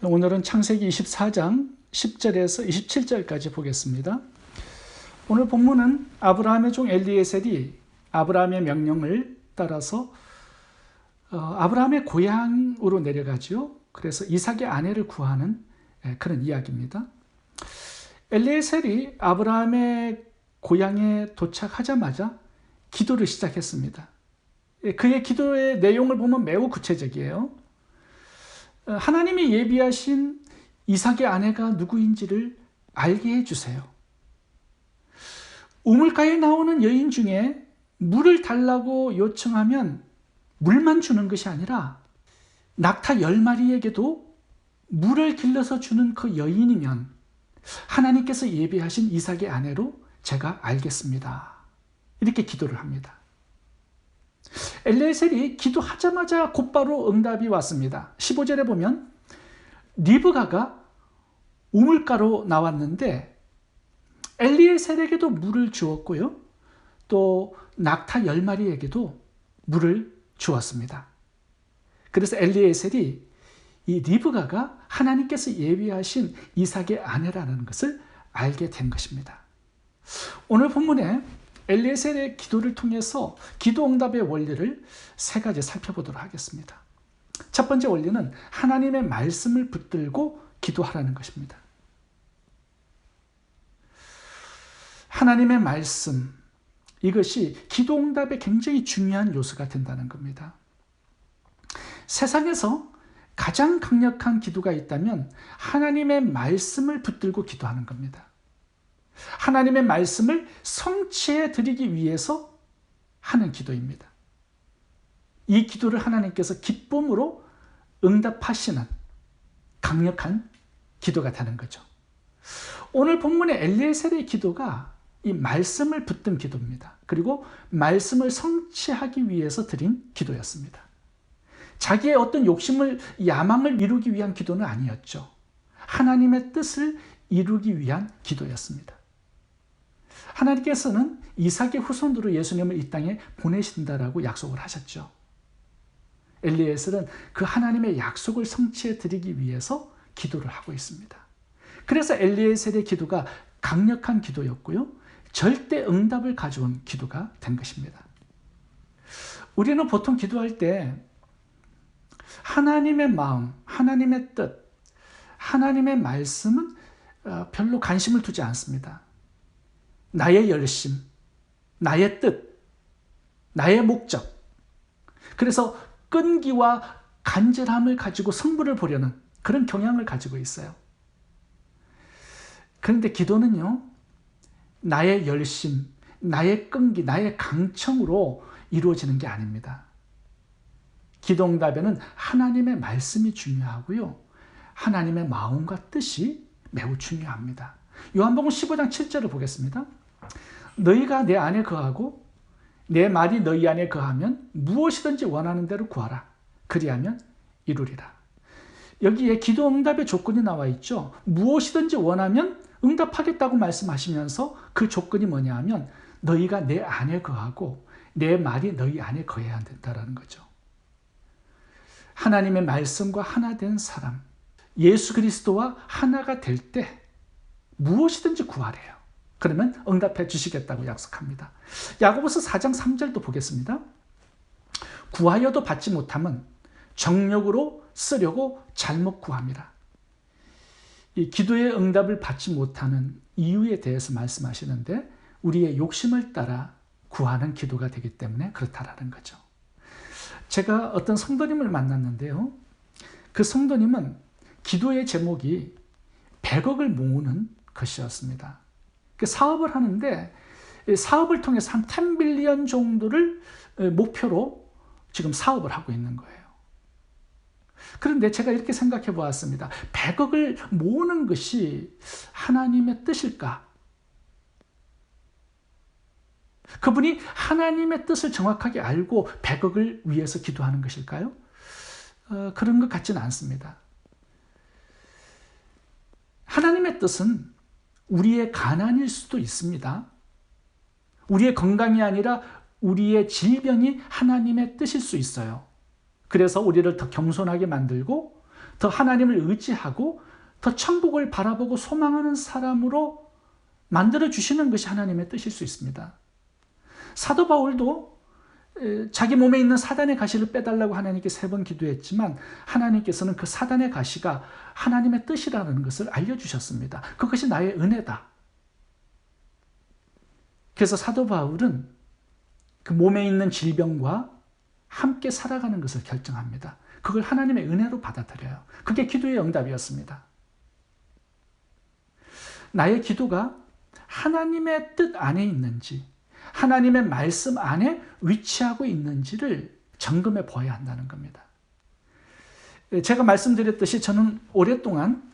오늘은 창세기 24장 10절에서 27절까지 보겠습니다. 오늘 본문은 아브라함의 종 엘리에셀이 아브라함의 명령을 따라서 아브라함의 고향으로 내려가죠. 그래서 이삭의 아내를 구하는 그런 이야기입니다. 엘리에셀이 아브라함의 고향에 도착하자마자 기도를 시작했습니다. 그의 기도의 내용을 보면 매우 구체적이에요. 하나님이 예비하신 이삭의 아내가 누구인지를 알게 해주세요. 우물가에 나오는 여인 중에 물을 달라고 요청하면 물만 주는 것이 아니라 낙타 10마리에게도 물을 길러서 주는 그 여인이면 하나님께서 예비하신 이삭의 아내로 제가 알겠습니다. 이렇게 기도를 합니다. 엘리에셀이 기도하자마자 곧바로 응답이 왔습니다. 15절에 보면 리브가가 우물가로 나왔는데 엘리에셀에게도 물을 주었고요. 또 낙타 10마리에게도 물을 주었습니다. 그래서 엘리에셀이 이 리브가가 하나님께서 예비하신 이삭의 아내라는 것을 알게 된 것입니다. 오늘 본문에 엘리에셀의 기도를 통해서 기도응답의 원리를 세 가지 살펴보도록 하겠습니다. 첫 번째 원리는 하나님의 말씀을 붙들고 기도하라는 것입니다. 하나님의 말씀, 이것이 기도응답에 굉장히 중요한 요소가 된다는 겁니다. 세상에서 가장 강력한 기도가 있다면 하나님의 말씀을 붙들고 기도하는 겁니다. 하나님의 말씀을 성취해 드리기 위해서 하는 기도입니다. 이 기도를 하나님께서 기쁨으로 응답하시는 강력한 기도가 되는 거죠. 오늘 본문의 엘리에셀의 기도가 이 말씀을 붙든 기도입니다. 그리고 말씀을 성취하기 위해서 드린 기도였습니다. 자기의 어떤 욕심을, 야망을 이루기 위한 기도는 아니었죠. 하나님의 뜻을 이루기 위한 기도였습니다. 하나님께서는 이삭의 후손으로 예수님을 이 땅에 보내신다라고 약속을 하셨죠. 엘리에셀은 그 하나님의 약속을 성취해 드리기 위해서 기도를 하고 있습니다. 그래서 엘리에셀의 기도가 강력한 기도였고요. 절대 응답을 가져온 기도가 된 것입니다. 우리는 보통 기도할 때 하나님의 마음, 하나님의 뜻, 하나님의 말씀은 별로 관심을 두지 않습니다. 나의 열심, 나의 뜻, 나의 목적. 그래서 끈기와 간절함을 가지고 승부를 보려는 그런 경향을 가지고 있어요. 그런데 기도는요, 나의 열심, 나의 끈기, 나의 강청으로 이루어지는 게 아닙니다. 기도응답에는 하나님의 말씀이 중요하고요. 하나님의 마음과 뜻이 매우 중요합니다. 요한복음 15장 7절을 보겠습니다. 너희가 내 안에 거하고 내 말이 너희 안에 거하면 무엇이든지 원하는 대로 구하라. 그리하면 이루리라. 여기에 기도응답의 조건이 나와 있죠. 무엇이든지 원하면 응답하겠다고 말씀하시면서 그 조건이 뭐냐 하면 너희가 내 안에 거하고 내 말이 너희 안에 거해야 된다는 거죠. 하나님의 말씀과 하나 된 사람, 예수 그리스도와 하나가 될 때 무엇이든지 구하래요. 그러면 응답해 주시겠다고 약속합니다. 야고보서 4장 3절도 보겠습니다. 구하여도 받지 못하면 정욕으로 쓰려고 잘못 구합니다. 이 기도의 응답을 받지 못하는 이유에 대해서 말씀하시는데 우리의 욕심을 따라 구하는 기도가 되기 때문에 그렇다라는 거죠. 제가 어떤 성도님을 만났는데요. 그 성도님은 기도의 제목이 100억을 모으는 것이었습니다. 사업을 하는데 사업을 통해서 한 10빌리언 정도를 목표로 지금 사업을 하고 있는 거예요. 그런데 제가 이렇게 생각해 보았습니다. 100억을 모으는 것이 하나님의 뜻일까? 그분이 하나님의 뜻을 정확하게 알고 100억을 위해서 기도하는 것일까요? 그런 것 같지는 않습니다. 하나님의 뜻은 우리의 가난일 수도 있습니다. 우리의 건강이 아니라 우리의 질병이 하나님의 뜻일 수 있어요. 그래서 우리를 더 겸손하게 만들고 더 하나님을 의지하고 더 천국을 바라보고 소망하는 사람으로 만들어주시는 것이 하나님의 뜻일 수 있습니다. 사도 바울도 자기 몸에 있는 사단의 가시를 빼달라고 하나님께 3번 기도했지만 하나님께서는 그 사단의 가시가 하나님의 뜻이라는 것을 알려주셨습니다. 그것이 나의 은혜다. 그래서 사도 바울은 그 몸에 있는 질병과 함께 살아가는 것을 결정합니다. 그걸 하나님의 은혜로 받아들여요. 그게 기도의 응답이었습니다. 나의 기도가 하나님의 뜻 안에 있는지, 하나님의 말씀 안에 위치하고 있는지를 점검해 보아야 한다는 겁니다. 제가 말씀드렸듯이 저는 오랫동안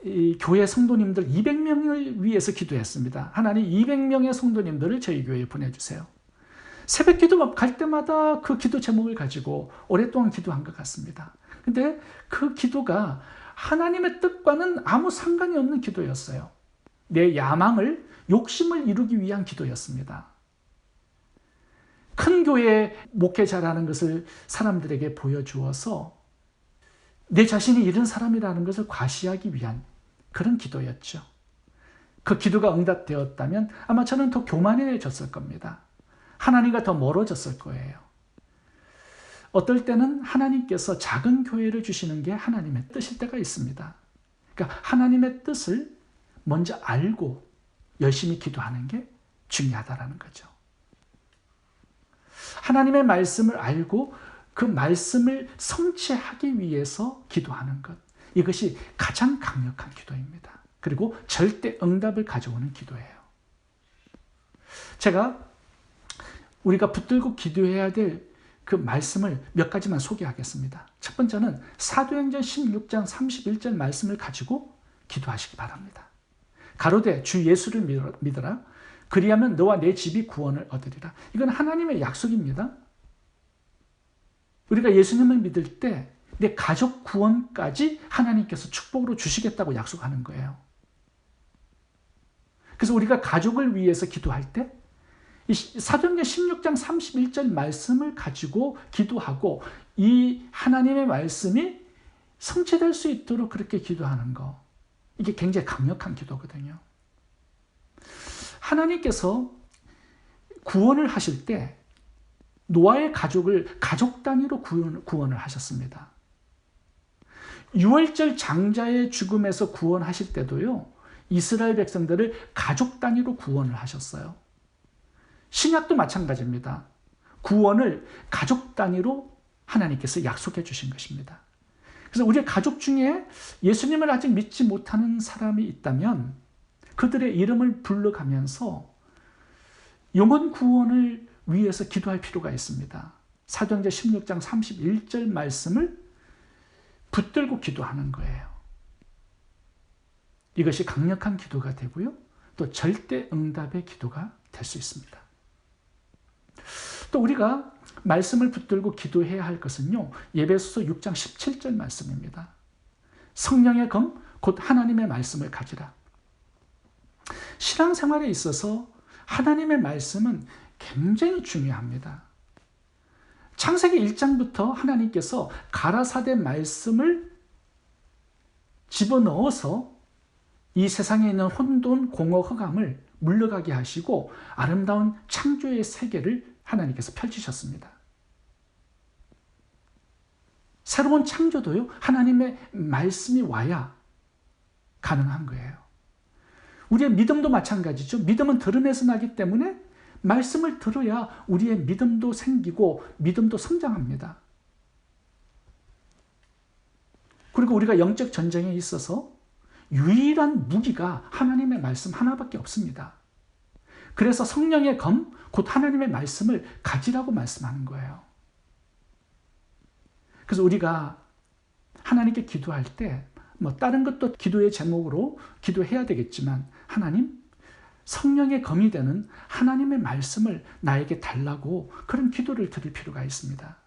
이 교회 성도님들 200명을 위해서 기도했습니다. 하나님 200명의 성도님들을 저희 교회에 보내주세요. 새벽 기도 갈 때마다 그 기도 제목을 가지고 오랫동안 기도한 것 같습니다. 근데 그 기도가 하나님의 뜻과는 아무 상관이 없는 기도였어요. 내 야망을, 욕심을 이루기 위한 기도였습니다. 큰 교회 목회자라는 것을 사람들에게 보여주어서 내 자신이 이런 사람이라는 것을 과시하기 위한 그런 기도였죠. 그 기도가 응답되었다면 아마 저는 더 교만해졌을 겁니다. 하나님과 더 멀어졌을 거예요. 어떨 때는 하나님께서 작은 교회를 주시는 게 하나님의 뜻일 때가 있습니다. 그러니까 하나님의 뜻을 먼저 알고 열심히 기도하는 게 중요하다는 거죠. 하나님의 말씀을 알고 그 말씀을 성취하기 위해서 기도하는 것. 이것이 가장 강력한 기도입니다. 그리고 절대 응답을 가져오는 기도예요. 제가 우리가 붙들고 기도해야 될 그 말씀을 몇 가지만 소개하겠습니다. 첫 번째는 사도행전 16장 31절 말씀을 가지고 기도하시기 바랍니다. 가로되 주 예수를 믿어라. 그리하면 너와 내 집이 구원을 얻으리라. 이건 하나님의 약속입니다. 우리가 예수님을 믿을 때 내 가족 구원까지 하나님께서 축복으로 주시겠다고 약속하는 거예요. 그래서 우리가 가족을 위해서 기도할 때 사도행전 16장 31절 말씀을 가지고 기도하고 이 하나님의 말씀이 성취될 수 있도록 그렇게 기도하는 거. 이게 굉장히 강력한 기도거든요. 하나님께서 구원을 하실 때 노아의 가족을 가족 단위로 구원을 하셨습니다. 유월절 장자의 죽음에서 구원하실 때도요, 이스라엘 백성들을 가족 단위로 구원을 하셨어요. 신약도 마찬가지입니다. 구원을 가족 단위로 하나님께서 약속해 주신 것입니다. 그래서 우리의 가족 중에 예수님을 아직 믿지 못하는 사람이 있다면 그들의 이름을 불러가면서 영혼 구원을 위해서 기도할 필요가 있습니다. 사도행전 16장 31절 말씀을 붙들고 기도하는 거예요. 이것이 강력한 기도가 되고요. 또 절대 응답의 기도가 될 수 있습니다. 또 우리가 말씀을 붙들고 기도해야 할 것은요. 에베소서 6장 17절 말씀입니다. 성령의 검, 곧 하나님의 말씀을 가지라. 신앙생활에 있어서 하나님의 말씀은 굉장히 중요합니다. 창세기 1장부터 하나님께서 가라사대 말씀을 집어넣어서 이 세상에 있는 혼돈, 공허, 흑암을 물러가게 하시고 아름다운 창조의 세계를 하나님께서 펼치셨습니다. 새로운 창조도요, 하나님의 말씀이 와야 가능한 거예요. 우리의 믿음도 마찬가지죠. 믿음은 들음에서 나기 때문에 말씀을 들어야 우리의 믿음도 생기고 믿음도 성장합니다. 그리고 우리가 영적 전쟁에 있어서 유일한 무기가 하나님의 말씀 하나밖에 없습니다. 그래서 성령의 검, 곧 하나님의 말씀을 가지라고 말씀하는 거예요. 그래서 우리가 하나님께 기도할 때 다른 것도 기도의 제목으로 기도해야 되겠지만 하나님, 성령의 검이 되는 하나님의 말씀을 나에게 달라고 그런 기도를 드릴 필요가 있습니다.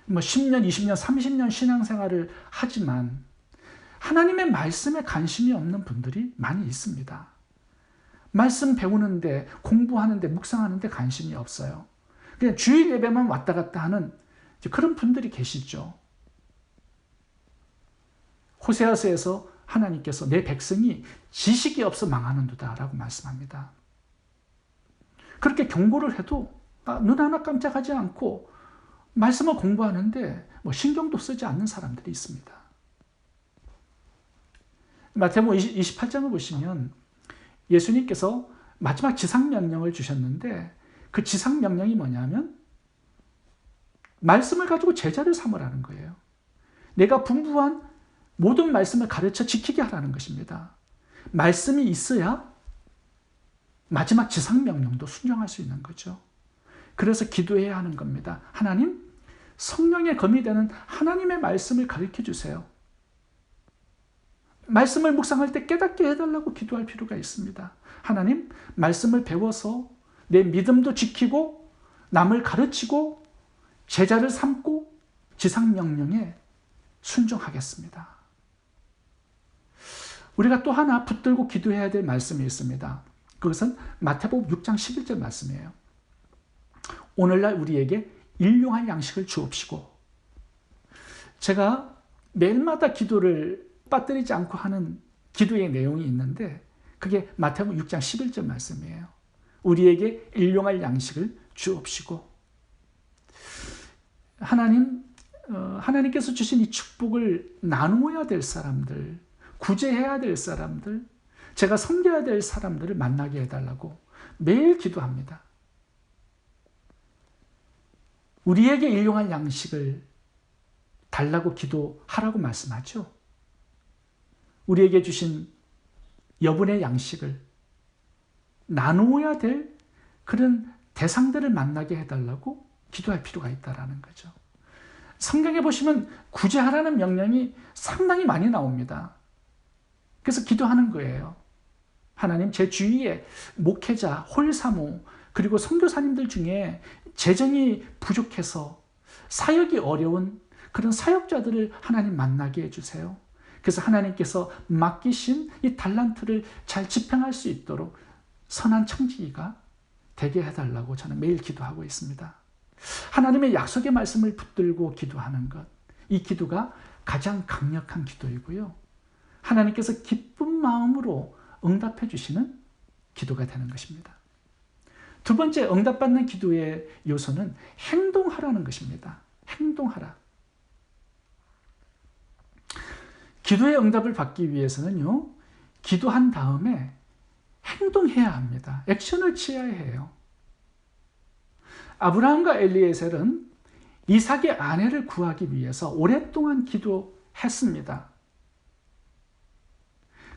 10년, 20년, 30년 신앙생활을 하지만 하나님의 말씀에 관심이 없는 분들이 많이 있습니다. 말씀 배우는데, 공부하는데, 묵상하는데 관심이 없어요. 그냥 주일 예배만 왔다 갔다 하는 그런 분들이 계시죠. 호세아서에서 하나님께서 내 백성이 지식이 없어 망하는도다 라고 말씀합니다. 그렇게 경고를 해도 눈 하나 깜짝하지 않고 말씀을 공부하는데 신경도 쓰지 않는 사람들이 있습니다. 마태복음 28장을 보시면 예수님께서 마지막 지상명령을 주셨는데 그 지상명령이 뭐냐면 말씀을 가지고 제자를 삼으라는 거예요. 내가 분부한 모든 말씀을 가르쳐 지키게 하라는 것입니다. 말씀이 있어야 마지막 지상명령도 순종할 수 있는 거죠. 그래서 기도해야 하는 겁니다. 하나님, 성령의 검이 되는 하나님의 말씀을 가르쳐 주세요. 말씀을 묵상할 때 깨닫게 해달라고 기도할 필요가 있습니다. 하나님, 말씀을 배워서 내 믿음도 지키고 남을 가르치고 제자를 삼고 지상명령에 순종하겠습니다. 우리가 또 하나 붙들고 기도해야 될 말씀이 있습니다. 그것은 마태복음 6장 11절 말씀이에요. 오늘날 우리에게 일용할 양식을 주옵시고. 제가 매일마다 기도를 빠뜨리지 않고 하는 기도의 내용이 있는데 그게 마태복음 6장 11절 말씀이에요. 우리에게 일용할 양식을 주옵시고. 하나님께서 주신 이 축복을 나누어야 될 사람들, 구제해야 될 사람들, 제가 섬겨야 될 사람들을 만나게 해달라고 매일 기도합니다. 우리에게 일용할 양식을 달라고 기도하라고 말씀하죠. 우리에게 주신 여분의 양식을 나누어야 될 그런 대상들을 만나게 해달라고 기도할 필요가 있다는 거죠. 성경에 보시면 구제하라는 명령이 상당히 많이 나옵니다. 그래서 기도하는 거예요. 하나님, 제 주위에 목회자, 홀사모, 그리고 선교사님들 중에 재정이 부족해서 사역이 어려운 그런 사역자들을 하나님 만나게 해주세요. 그래서 하나님께서 맡기신 이 달란트를 잘 집행할 수 있도록 선한 청지기가 되게 해달라고 저는 매일 기도하고 있습니다. 하나님의 약속의 말씀을 붙들고 기도하는 것, 이 기도가 가장 강력한 기도이고요. 하나님께서 기쁜 마음으로 응답해 주시는 기도가 되는 것입니다. 두 번째 응답받는 기도의 요소는 행동하라는 것입니다. 행동하라. 기도의 응답을 받기 위해서는요, 기도한 다음에 행동해야 합니다. 액션을 취해야 해요. 아브라함과 엘리에셀은 이삭의 아내를 구하기 위해서 오랫동안 기도했습니다.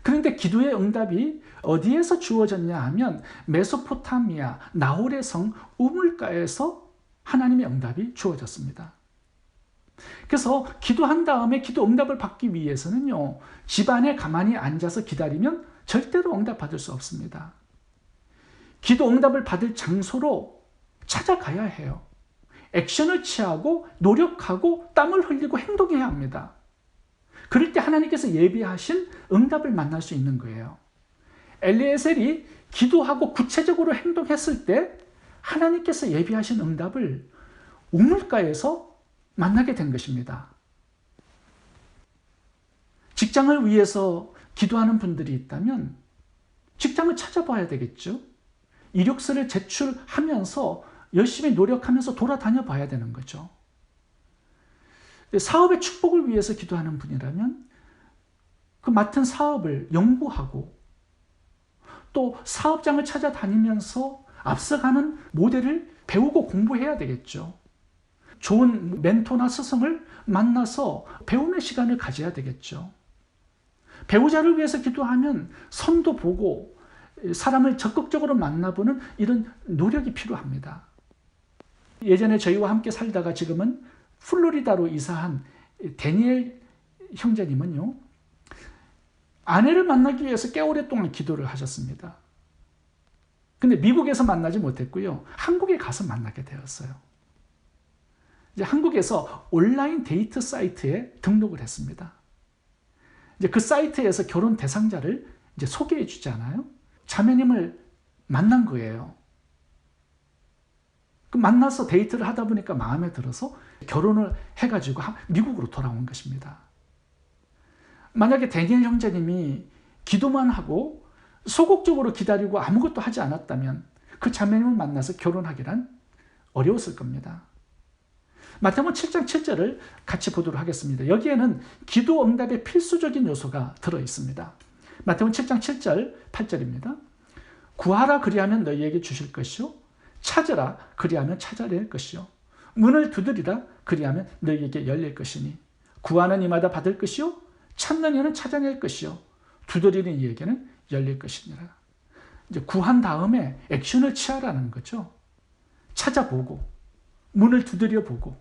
그런데 기도의 응답이 어디에서 주어졌냐 하면 메소포타미아 나홀의 성 우물가에서 하나님의 응답이 주어졌습니다. 그래서 기도한 다음에 기도 응답을 받기 위해서는요, 집안에 가만히 앉아서 기다리면 절대로 응답 받을 수 없습니다. 기도 응답을 받을 장소로 찾아가야 해요. 액션을 취하고 노력하고 땀을 흘리고 행동해야 합니다. 그럴 때 하나님께서 예비하신 응답을 만날 수 있는 거예요. 엘리에셀이 기도하고 구체적으로 행동했을 때 하나님께서 예비하신 응답을 우물가에서 만나게 된 것입니다. 직장을 위해서 기도하는 분들이 있다면 직장을 찾아봐야 되겠죠. 이력서를 제출하면서 열심히 노력하면서 돌아다녀 봐야 되는 거죠. 사업의 축복을 위해서 기도하는 분이라면 그 맡은 사업을 연구하고 또 사업장을 찾아다니면서 앞서가는 모델을 배우고 공부해야 되겠죠. 좋은 멘토나 스승을 만나서 배움의 시간을 가져야 되겠죠. 배우자를 위해서 기도하면 선도 보고 사람을 적극적으로 만나보는 이런 노력이 필요합니다. 예전에 저희와 함께 살다가 지금은 플로리다로 이사한 데니엘 형제님은요, 아내를 만나기 위해서 꽤 오랫동안 기도를 하셨습니다. 근데 미국에서 만나지 못했고요, 한국에 가서 만나게 되었어요. 이제 한국에서 온라인 데이트 사이트에 등록을 했습니다. 이제 그 사이트에서 결혼 대상자를 이제 소개해 주잖아요. 자매님을 만난 거예요. 그 만나서 데이트를 하다 보니까 마음에 들어서 결혼을 해가지고 미국으로 돌아온 것입니다. 만약에 다니엘 형제님이 기도만 하고 소극적으로 기다리고 아무것도 하지 않았다면 그 자매님을 만나서 결혼하기란 어려웠을 겁니다. 마태복음 7장 7절을 같이 보도록 하겠습니다. 여기에는 기도 응답의 필수적인 요소가 들어있습니다. 마태복음 7장 7절 8절입니다. 구하라 그리하면 너희에게 주실 것이요 찾으라 그리하면 찾아낼 것이요 문을 두드리라 그리하면 너희에게 열릴 것이니 구하는 이마다 받을 것이요 찾는 이는 찾아낼 것이요 두드리는 이에게는 열릴 것이니라. 이제 구한 다음에 액션을 취하라는 거죠. 찾아보고 문을 두드려 보고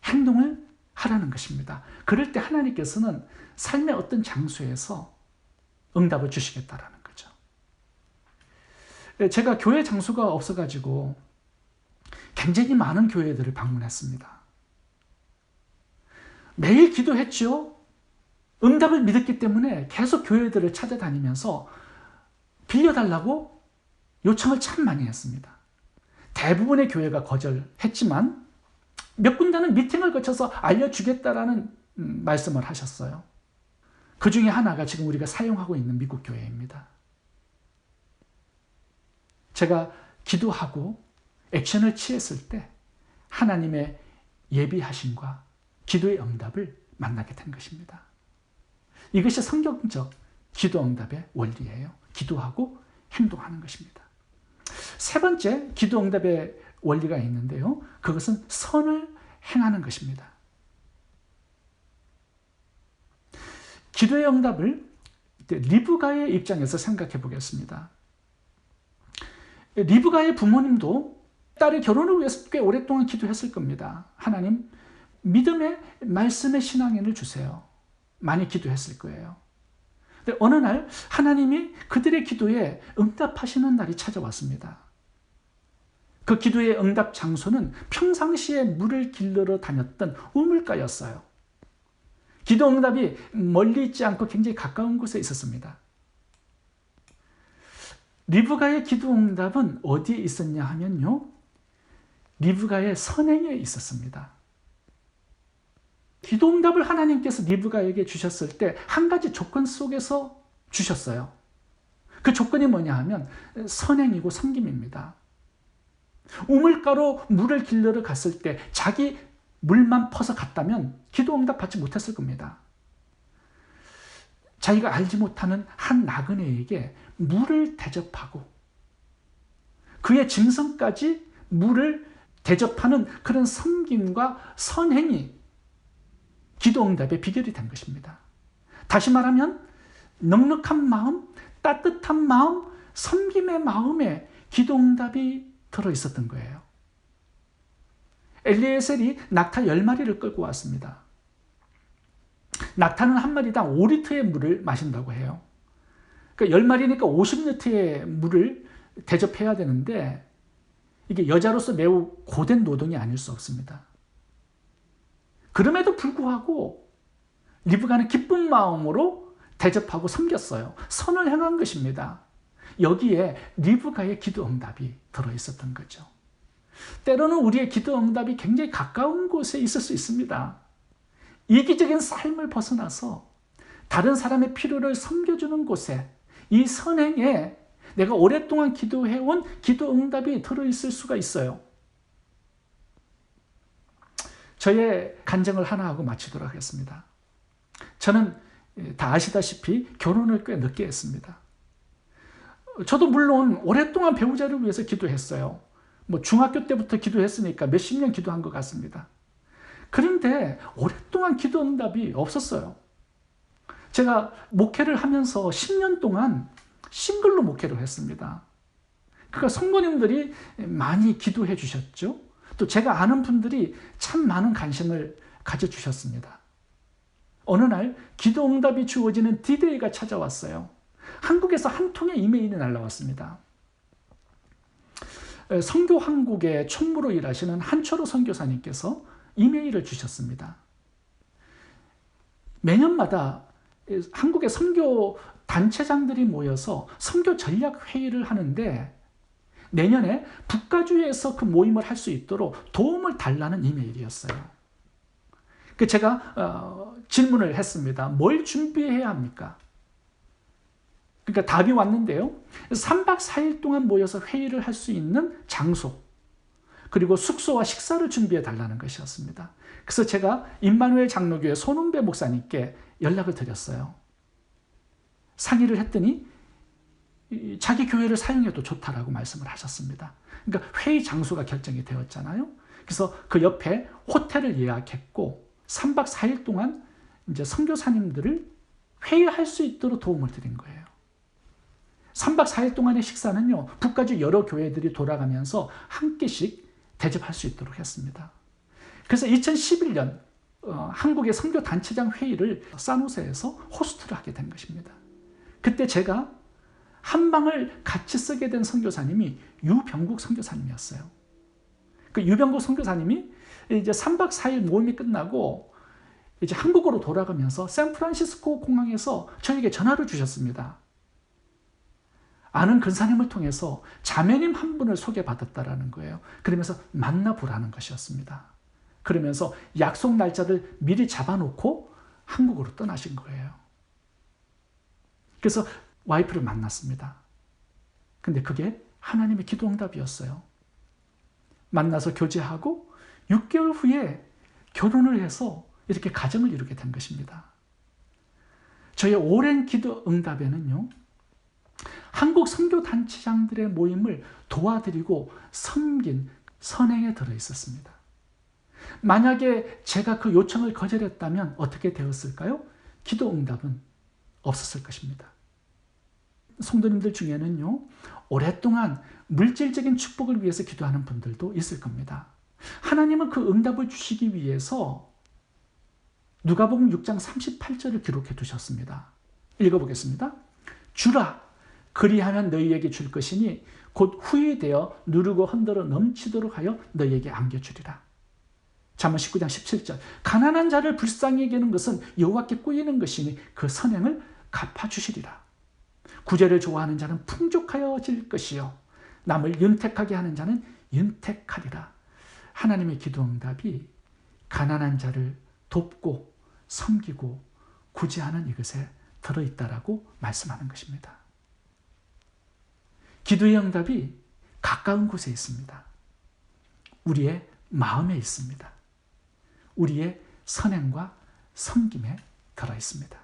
행동을 하라는 것입니다. 그럴 때 하나님께서는 삶의 어떤 장소에서 응답을 주시겠다라는 거죠. 제가 교회 장소가 없어가지고 굉장히 많은 교회들을 방문했습니다. 매일 기도했죠. 응답을 믿었기 때문에 계속 교회들을 찾아다니면서 빌려달라고 요청을 참 많이 했습니다. 대부분의 교회가 거절했지만 몇 군데는 미팅을 거쳐서 알려주겠다라는 말씀을 하셨어요. 그 중에 하나가 지금 우리가 사용하고 있는 미국 교회입니다. 제가 기도하고 액션을 취했을 때 하나님의 예비하심과 기도의 응답을 만나게 된 것입니다. 이것이 성경적 기도 응답의 원리예요. 기도하고 행동하는 것입니다. 세 번째 기도 응답의 원리가 있는데요. 그것은 선을 행하는 것입니다. 기도의 응답을 리브가의 입장에서 생각해 보겠습니다. 리브가의 부모님도 딸의 결혼을 위해서 꽤 오랫동안 기도했을 겁니다. 하나님, 믿음의 말씀의 신앙인을 주세요. 많이 기도했을 거예요. 근데 어느 날 하나님이 그들의 기도에 응답하시는 날이 찾아왔습니다. 그 기도의 응답 장소는 평상시에 물을 길러러 다녔던 우물가였어요. 기도 응답이 멀리 있지 않고 굉장히 가까운 곳에 있었습니다. 리브가의 기도 응답은 어디에 있었냐 하면요. 리브가의 선행에 있었습니다. 기도 응답을 하나님께서 리브가에게 주셨을 때 한 가지 조건 속에서 주셨어요. 그 조건이 뭐냐 하면 선행이고 섬김입니다. 우물가로 물을 길러러 갔을 때 자기 물만 퍼서 갔다면 기도 응답 받지 못했을 겁니다. 자기가 알지 못하는 한 나그네에게 물을 대접하고 그의 짐승까지 물을 대접하는 그런 섬김과 선행이 기도 응답의 비결이 된 것입니다. 다시 말하면 넉넉한 마음, 따뜻한 마음, 섬김의 마음에 기도 응답이 들어있었던 거예요. 엘리에셀이 낙타 10마리를 끌고 왔습니다. 낙타는 한 마리당 5리터의 물을 마신다고 해요. 그러니까 10마리니까 50리터의 물을 대접해야 되는데 이게 여자로서 매우 고된 노동이 아닐 수 없습니다. 그럼에도 불구하고 리브가는 기쁜 마음으로 대접하고 섬겼어요. 선을 행한 것입니다. 여기에 리브가의 기도 응답이 들어있었던 거죠. 때로는 우리의 기도 응답이 굉장히 가까운 곳에 있을 수 있습니다. 이기적인 삶을 벗어나서 다른 사람의 필요를 섬겨주는 곳에 이 선행에 내가 오랫동안 기도해온 기도 응답이 들어있을 수가 있어요. 저의 간증을 하나 하고 마치도록 하겠습니다. 저는 다 아시다시피 결혼을 꽤 늦게 했습니다. 저도 물론 오랫동안 배우자를 위해서 기도했어요. 중학교 때부터 기도했으니까 몇십 년 기도한 것 같습니다. 그런데 오랫동안 기도 응답이 없었어요. 제가 목회를 하면서 10년 동안 싱글로 목회를 했습니다. 그러니까 성도님들이 많이 기도해 주셨죠. 또 제가 아는 분들이 참 많은 관심을 가져주셨습니다. 어느 날 기도 응답이 주어지는 D-Day가 찾아왔어요. 한국에서 한 통의 이메일이 날라왔습니다. 선교한국의 총무로 일하시는 한철호 선교사님께서 이메일을 주셨습니다. 매년마다 한국의 선교 단체장들이 모여서 선교 전략 회의를 하는데 내년에 북가주에서 그 모임을 할 수 있도록 도움을 달라는 이메일이었어요. 제가 질문을 했습니다. 뭘 준비해야 합니까? 그러니까 답이 왔는데요. 3박 4일 동안 모여서 회의를 할 수 있는 장소, 그리고 숙소와 식사를 준비해 달라는 것이었습니다. 그래서 제가 임마누엘 장로교회 손은배 목사님께 연락을 드렸어요. 상의를 했더니 자기 교회를 사용해도 좋다라고 말씀을 하셨습니다. 그러니까 회의 장소가 결정이 되었잖아요. 그래서 그 옆에 호텔을 예약했고 3박 4일 동안 이제 선교사님들을 회의할 수 있도록 도움을 드린 거예요. 3박 4일 동안의 식사는요, 북가주 여러 교회들이 돌아가면서 한 끼씩 대접할 수 있도록 했습니다. 그래서 2011년 한국의 선교단체장 회의를 산호세에서 호스트를 하게 된 것입니다. 그때 제가 한 방을 같이 쓰게 된 선교사님이 유병국 선교사님이었어요. 그 유병국 선교사님이 이제 3박 4일 모임이 끝나고 이제 한국으로 돌아가면서 샌프란시스코 공항에서 저에게 전화를 주셨습니다. 아는 근사님을 통해서 자매님 한 분을 소개받았다라는 거예요. 그러면서 만나보라는 것이었습니다. 그러면서 약속 날짜를 미리 잡아놓고 한국으로 떠나신 거예요. 그래서 와이프를 만났습니다. 근데 그게 하나님의 기도 응답이었어요. 만나서 교제하고 6개월 후에 결혼을 해서 이렇게 가정을 이루게 된 것입니다. 저의 오랜 기도 응답에는요, 한국 선교단체장들의 모임을 도와드리고 섬긴 선행에 들어있었습니다. 만약에 제가 그 요청을 거절했다면 어떻게 되었을까요? 기도 응답은 없었을 것입니다. 성도님들 중에는요, 오랫동안 물질적인 축복을 위해서 기도하는 분들도 있을 겁니다. 하나님은 그 응답을 주시기 위해서 누가복음 6장 38절을 기록해 두셨습니다. 읽어보겠습니다. 주라, 그리하면 너희에게 줄 것이니 곧 후히 되어 누르고 흔들어 넘치도록 하여 너희에게 안겨주리라. 잠언 19장 17절. 가난한 자를 불쌍히 여기는 것은 여호와께 꾸이는 것이니 그 선행을 갚아주시리라. 구제를 좋아하는 자는 풍족하여질 것이요 남을 윤택하게 하는 자는 윤택하리라. 하나님의 기도 응답이 가난한 자를 돕고 섬기고 구제하는 이것에 들어있다라고 말씀하는 것입니다. 기도의 응답이 가까운 곳에 있습니다. 우리의 마음에 있습니다. 우리의 선행과 섬김에 들어있습니다.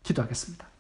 기도하겠습니다.